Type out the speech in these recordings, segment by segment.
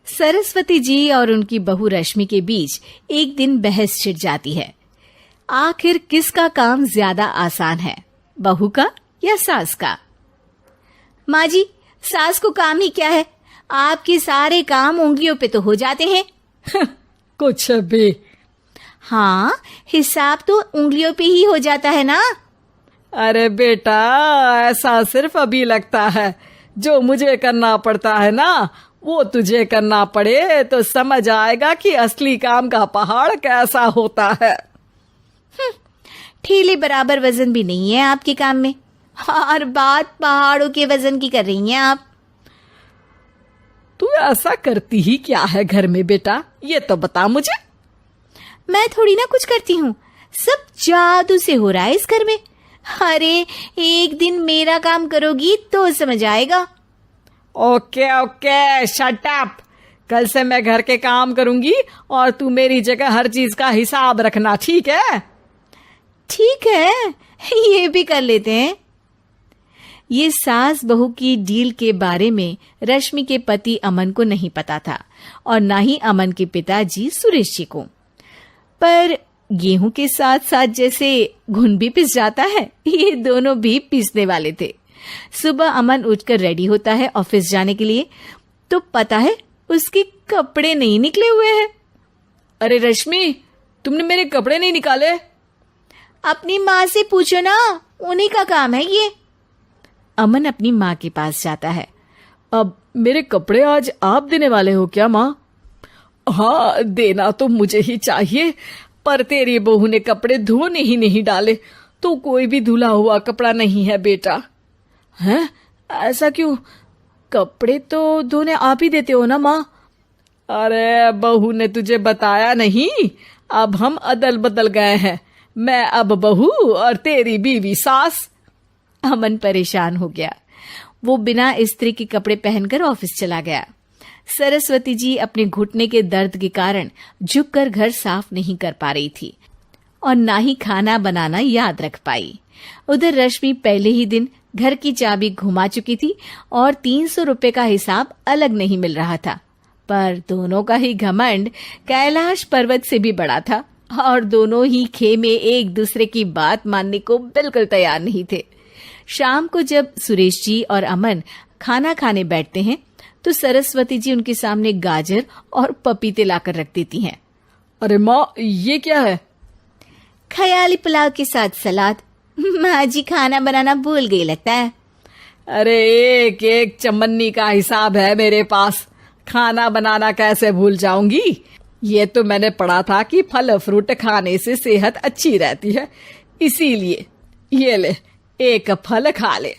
सरस्वती जी और उनकी बहू रश्मि के बीच एक दिन बहस छिड़ जाती है। आखिर किसका काम ज्यादा आसान है, बहू का या सास का? माँ जी, सास को काम ही क्या है, आपके सारे काम उंगलियों पे तो हो जाते हैं। कुछ भी। हाँ, हिसाब तो उंगलियों पे ही हो जाता है ना। अरे बेटा, ऐसा सिर्फ अभी लगता है। जो मुझे करना पड़ता है ना, वो तुझे करना पड़े तो समझ आएगा कि असली काम का पहाड़ कैसा होता है। ठेले बराबर वजन भी नहीं है आपके काम में, और बात पहाड़ों के वजन की कर रही हैं आप। तू ऐसा करती ही क्या है घर में बेटा, ये तो बता मुझे। मैं थोड़ी ना कुछ करती हूँ, सब जादू से हो रहा है इस घर में। अरे एक दिन मेरा काम करोगी तो समझ आएगा। Okay okay, shut up. कल से मैं घर के काम करूंगी और तू मेरी जगह हर चीज का हिसाब रखना, ठीक है? ठीक है, ये भी कर लेते हैं। ये सास बहू की डील के बारे में रश्मि के पति अमन को नहीं पता था, और ना ही अमन के पिताजी सुरेश जी को। पर गेहूं के साथ साथ जैसे घुन भी पिस जाता है, ये दोनों भी पीसने वाले थे। सुबह अमन उठकर रेडी होता है ऑफिस जाने के लिए, तो पता है उसके कपड़े नहीं निकले हुए हैं। अरे रश्मि, तुमने मेरे कपड़े नहीं निकाले? अपनी माँ से पूछो ना, उन्हीं का काम है ये। अमन अपनी माँ के पास जाता है। अब मेरे कपड़े आज आप देने वाले हो क्या माँ? हाँ, देना तो मुझे ही चाहिए, पर तेरी बहू ने कपड़े धोने ही नहीं डाले, तो कोई भी धुला हुआ कपड़ा नहीं है बेटा। हैं? ऐसा क्यों? कपड़े तो धोने आप ही देते हो ना माँ? अरे बहू ने तुझे बताया नहीं, अब हम अदल बदल गए हैं। मैं अब बहू और तेरी बीवी सास। अमन परेशान हो गया। वो बिना इस्त्री के कपड़े पहनकर ऑफिस चला गया। सरस्वती जी अपने घुटने के दर्द के कारण झुककर घर साफ नहीं कर पा रही थी, और ना ही खाना बनाना याद रख पाई। उधर रश्मि पहले ही दिन घर की चाबी घुमा चुकी थी और 300 रुपए का हिसाब अलग नहीं मिल रहा था। पर दोनों का ही घमंड कैलाश पर्वत से भी बड़ा था, और दोनों ही खेमे एक दूसरे की बात मानने को बिल्कुल तैयार नहीं थे। शाम को जब सुरेश जी और अमन खाना खाने बैठते हैं, तो सरस्वती जी उनके सामने गाजर और पपीते लाकर रख देती हैं। अरे माँ, ये क्या है? ख्याली पुलाव के साथ सलाद। माँ जी खाना बनाना भूल गई लगता है। अरे एक एक चमन्नी का हिसाब है मेरे पास, खाना बनाना कैसे भूल जाऊंगी? ये तो मैंने पढ़ा था कि फल फ्रूट खाने से सेहत अच्छी रहती है, इसीलिए ये ले, एक फल खा ले।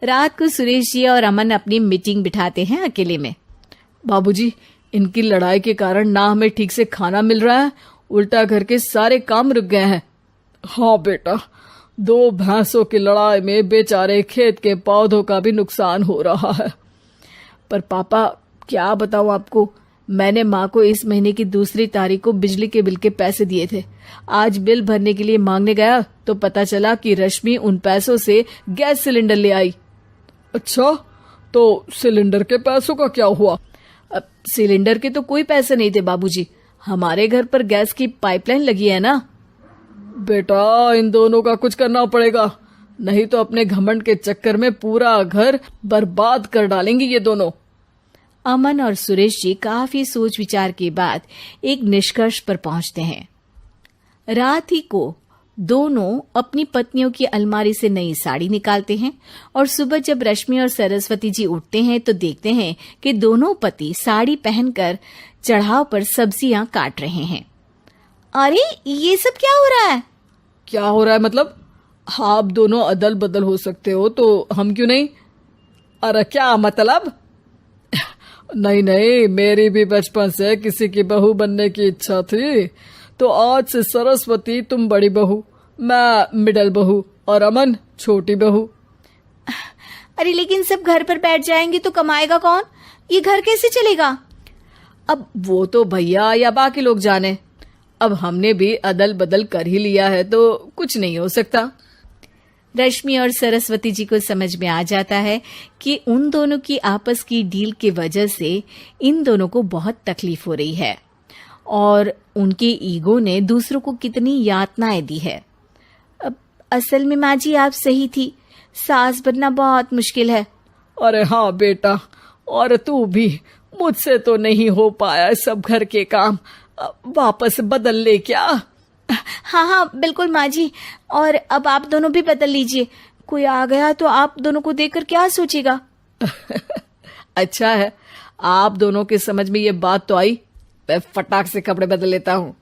रात को सुरेश जी और अमन अपनी मीटिंग बिठाते हैं अकेले में। बाबूजी, इनकी लड़ाई के कारण ना हमें ठीक से खाना मिल रहा है, उल्टा घर के सारे काम रुक गए हैं। हाँ बेटा, 2 भैंसों की लड़ाई में बेचारे खेत के पौधों का भी नुकसान हो रहा है। पर पापा, क्या बताऊं आपको, मैंने माँ को इस महीने की 2 तारीख को बिजली के बिल के पैसे दिए थे। आज बिल भरने के लिए मांगने गया तो पता चला कि रश्मि उन पैसों से गैस सिलेंडर ले आई। अच्छा, तो सिलेंडर के पैसों का क्या हुआ? अब सिलेंडर के तो कोई पैसे नहीं थे बाबूजी, हमारे घर पर गैस की पाइपलाइन लगी है ना। बेटा, इन दोनों का कुछ करना पड़ेगा, नहीं तो अपने घमंड के चक्कर में पूरा घर बर्बाद कर डालेंगे ये दोनों। अमन और सुरेश जी काफी सोच विचार के बाद एक निष्कर्ष पर पहुंचते हैं। रात ही को दोनों अपनी पत्नियों की अलमारी से नई साड़ी निकालते हैं, और सुबह जब रश्मि और सरस्वती जी उठते हैं तो देखते हैं कि दोनों पति साड़ी पहनकर चढ़ाव पर सब्जियां काट रहे हैं। अरे ये सब क्या हो रहा है? क्या हो रहा है मतलब? आप दोनों अदल बदल हो सकते हो तो हम क्यों नहीं? अरे क्या मतलब? नहीं नहीं, मेरी भी बचपन से किसी की बहू बनने की इच्छा थी, तो आज से सरस्वती तुम बड़ी बहू, मैं मिडल बहू और अमन छोटी बहू। अरे लेकिन सब घर पर बैठ जाएंगे तो कमाएगा कौन? ये घर कैसे चलेगा? अब वो तो भैया या बाकी लोग जाने, अब हमने भी अदल बदल कर ही लिया है तो कुछ नहीं हो सकता। रश्मि और सरस्वती जी को समझ में आ जाता है कि उन दोनों की आपस की डील की वजह से इन दोनों को बहुत तकलीफ हो रही है और उनके ईगो ने दूसरों को कितनी यातनाएं दी है। अब असल में माँ जी आप सही थी, सास बनना बहुत मुश्किल है। अरे हाँ बेटा, और तू भी, मुझसे तो नहीं हो पाया सब घर के काम, वापस बदल ले क्या? हाँ हाँ बिल्कुल माँ जी, और अब आप दोनों भी बदल लीजिए, कोई आ गया तो आप दोनों को देखकर क्या सोचेगा। अच्छा है, आप दोनों के समझ में ये बात तो आई, मैं फटाक से कपड़े बदल लेता हूँ।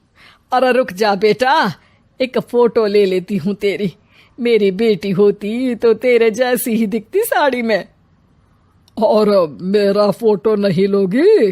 अरे रुक जा बेटा, एक फोटो ले लेती हूँ तेरी, मेरी बेटी होती तो तेरे जैसी ही दिखती साड़ी में। और मेरा फोटो नहीं लोगी?